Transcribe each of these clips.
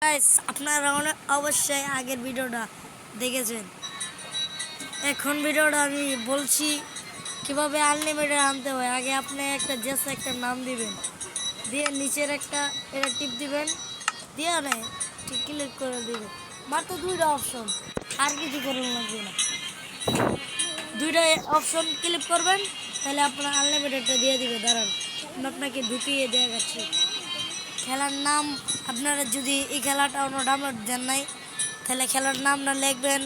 Guys আপনারা অবশ্যই আগের ভিডিওটা দেখেছেন। এখন ভিডিওটা আমি বলছি কিভাবে আনলিমিটেড আনতে হয়। আগে আপনি একটা নাম দিবেন, দিয়ে নিচের একটা এটা টিপ দিবেন, দিয়ে নেই ঠিক ক্লিক করে দিবেন। মাত্র দুইটা অপশন, আর কিছু করুন লাগবে না। দুইটা অপশন ক্লিক করবেন, তাহলে আপনার আনলিমিটেডটা দিয়ে দিবে। দাঁড়ান আমি আপনাকে ঢুকিয়ে দেখাচ্ছি। খেলার নাম আপনারা যদি এই খেলাটা ডাউনলোড দেন নাই, তাহলে খেলার নামটা লিখবেন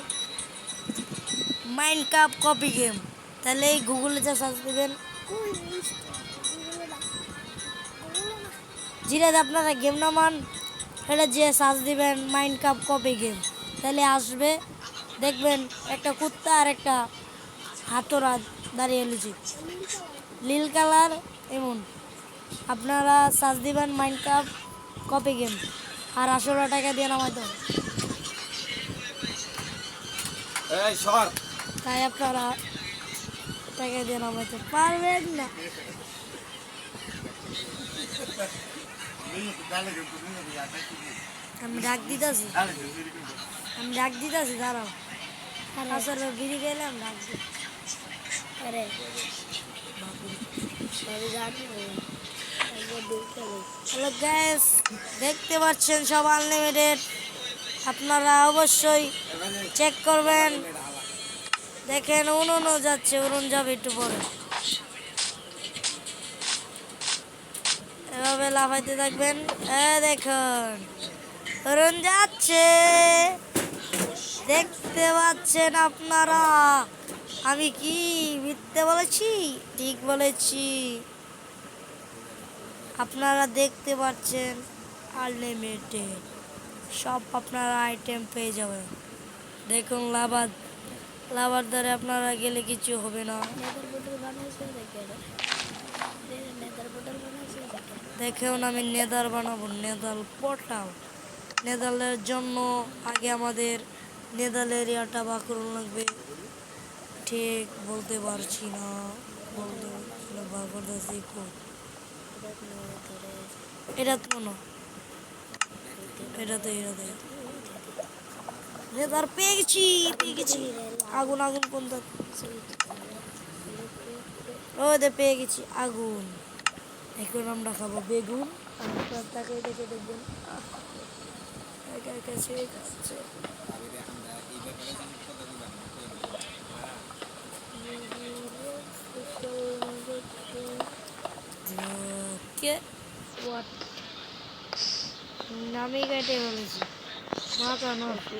মাইনক্রাফট কপি গেম। তাহলে এই গুগলে যা সার্চ দেবেন, যেটা আপনারা গেম নামান এটা যে সার্চ দিবেন মাইনক্রাফট কপি গেম, তাহলে আসবে। দেখবেন একটা কুত্তা আর একটা হাতরা দাঁড়িয়ে রয়েছে, নীল কালার। এমন আপনারা সার্চ দিবেন মাইনক্রাফট কপি গেম, আর 18 টাকা দিয়ে নামাইতে হবে। তাই আপনারা টাকা দিয়ে নামাইতে পারবেন না। আমি ডাক দিতেছি, দাঁড়াও। আসলে বিড়ি গেলাম ডাক দি। আরে হ্যালো গ্যাস, দেখতে পাচ্ছেন সব আনলিমিটেড। আপনারা অবশ্যই চেক করবেন। দেখেন উনুনও যাচ্ছে, উনুন যাবে একটু পরে। এভাবে লাফাইতে থাকবেন। দেখুন উনুন যাচ্ছে, দেখতে পাচ্ছেন আপনারা। আমি কি মিথ্যে বলেছি? ঠিক বলেছি। আপনারা দেখতে পাচ্ছেন আনলিমিটেড সব আপনারা আইটেম পেয়ে যাবেন। দেখুন লাভার দ্বারা আপনারা গেলে কিছু হবে না। দেখুন আমি নেদার বানাবো, নেদাল পোর্টাল। নেদালের জন্য আগে আমাদের নেদাল এরিয়াটা বাকরুন লাগবে। ঠিক বলতে পারছি না, বলতে বার করতেছি। এটা তো না, এটাতে নেদার পেয়ে গেছি। আগুন কোনটা? পেয়ে গেছি আগুন। এখন আমরা খাবো বেগুন। তাকে দেখে দেখবেন নামি কেটে বলেছি। মাথা নষ্ট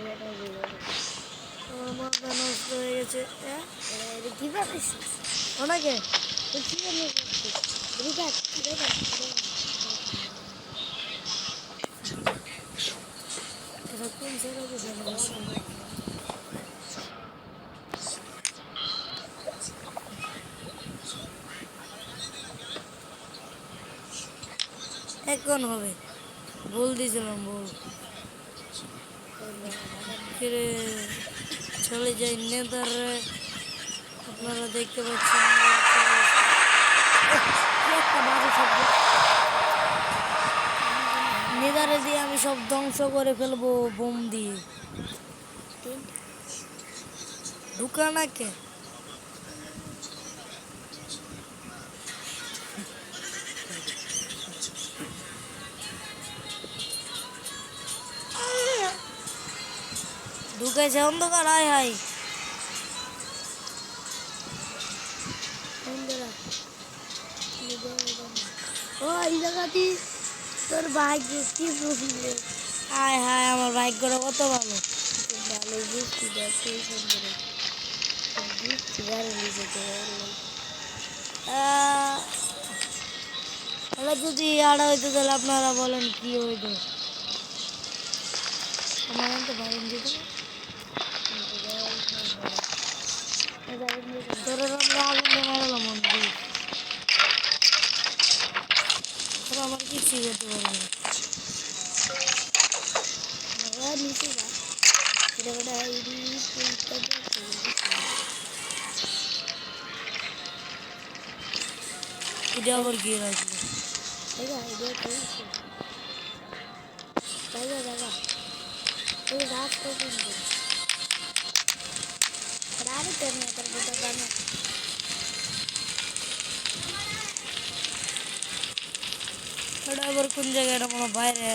হয়ে গেছে। কি বানাইছিস ওনাকে? এখন হবে, বল দিয়েছিলাম বল। ফিরে চলে যাই নেদারে। আপনারা দেখতে পাচ্ছেন নেদারে দিয়ে আমি সব ধ্বংস করে ফেলবো বোম দিয়ে। ঢুকানাকে ঢুকেছে অন্ধকার। হাই ও এই জায়গাটি তোর ভাগ্য কি প্রবলেম? হায় আমার ভাগ্যটা কত ভালো। বুঝছি যদি আড়া হইতো তাহলে আপনারা বলেন কি হইতো? আমার তো ভাইন দিত তোর আমরা আগুন দিয়ে মারালাম তোরা আমার কিছুই করতে পারবে না। এটা আবার কি রাখবে? ওই রাস্তা কিন্তু রানি তেমনি তার বোঝা জানে ওটা আবার কোন জায়গায় এটা মনে হয় বাইরে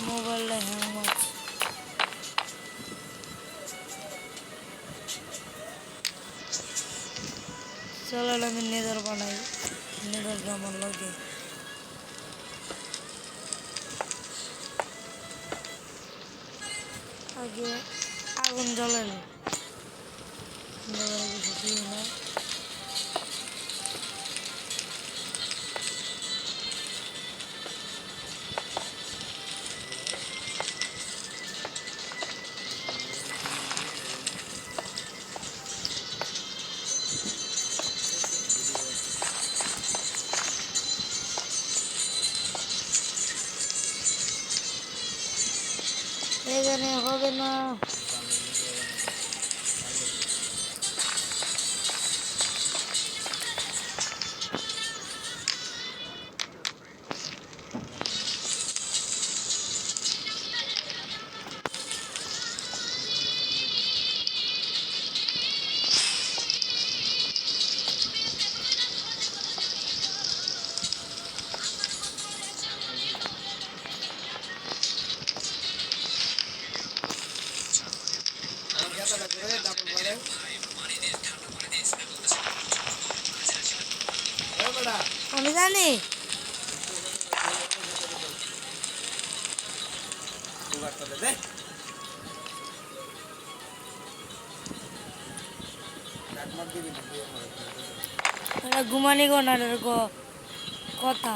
মোবাইলটা হ্যাং মারছে চলো আমি নেদার বানাই নেদার আমার লাগে আগে আগুন জ্বলালো কিছু দিই না এখানে হবে না আমি জানি ঘুমানি গোনার কথা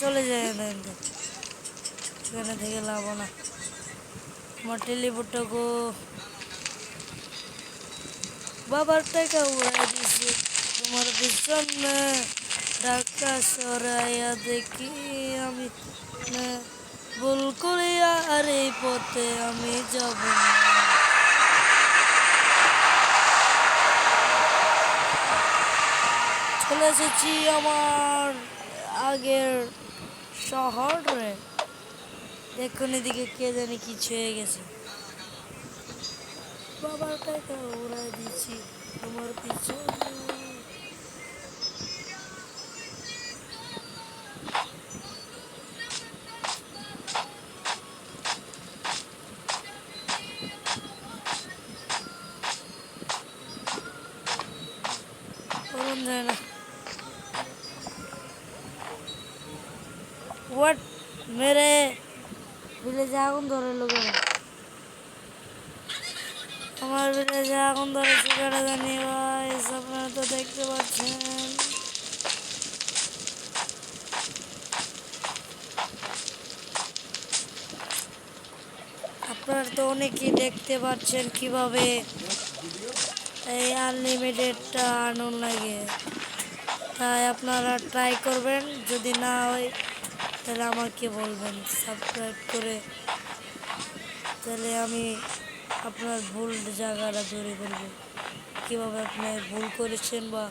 চলে যায় এখানে থেকে লাভ না আমার টেলিপোর্টটাকে বাবার টাকা উড়াই দিছি তোমার পিছনে ঢাকা সরাইয়া দেখি আমি ভুল করিয়া আর এই পথে আমি যাব না চলে এসেছি আমার আগের শহরে দেখুন এদিকে কে জানি কিছু হয়ে গেছে বাবার টাকা উড়াই দিচ্ছি তোমার পিছনে যায় না হোয়াট মেরে ভিলেজে আগুন ধরে লোকেরা আমার ভিলেজে আগুন ধরেছে কেটে জানি ভাই আপনারা তো দেখতে পাচ্ছেন আপনারা তো অনেকেই দেখতে পাচ্ছেন কিভাবে এই আনলিমিটেডটা আনন্দ লাগে তাই আপনারা ট্রাই করবেন যদি না হয় তাহলে আমাকে বলবেন সাবস্ক্রাইব করে তাহলে আমি আপনার ভুল জায়গাটা ধরে বলবো কীভাবে আপনি ভুল করেছেন বা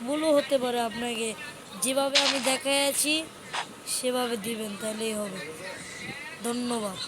ভুলও হতে পারে আপনাকে যেভাবে আমি দেখাচ্ছি সেভাবে দিবেন তাহলেই হবে ধন্যবাদ।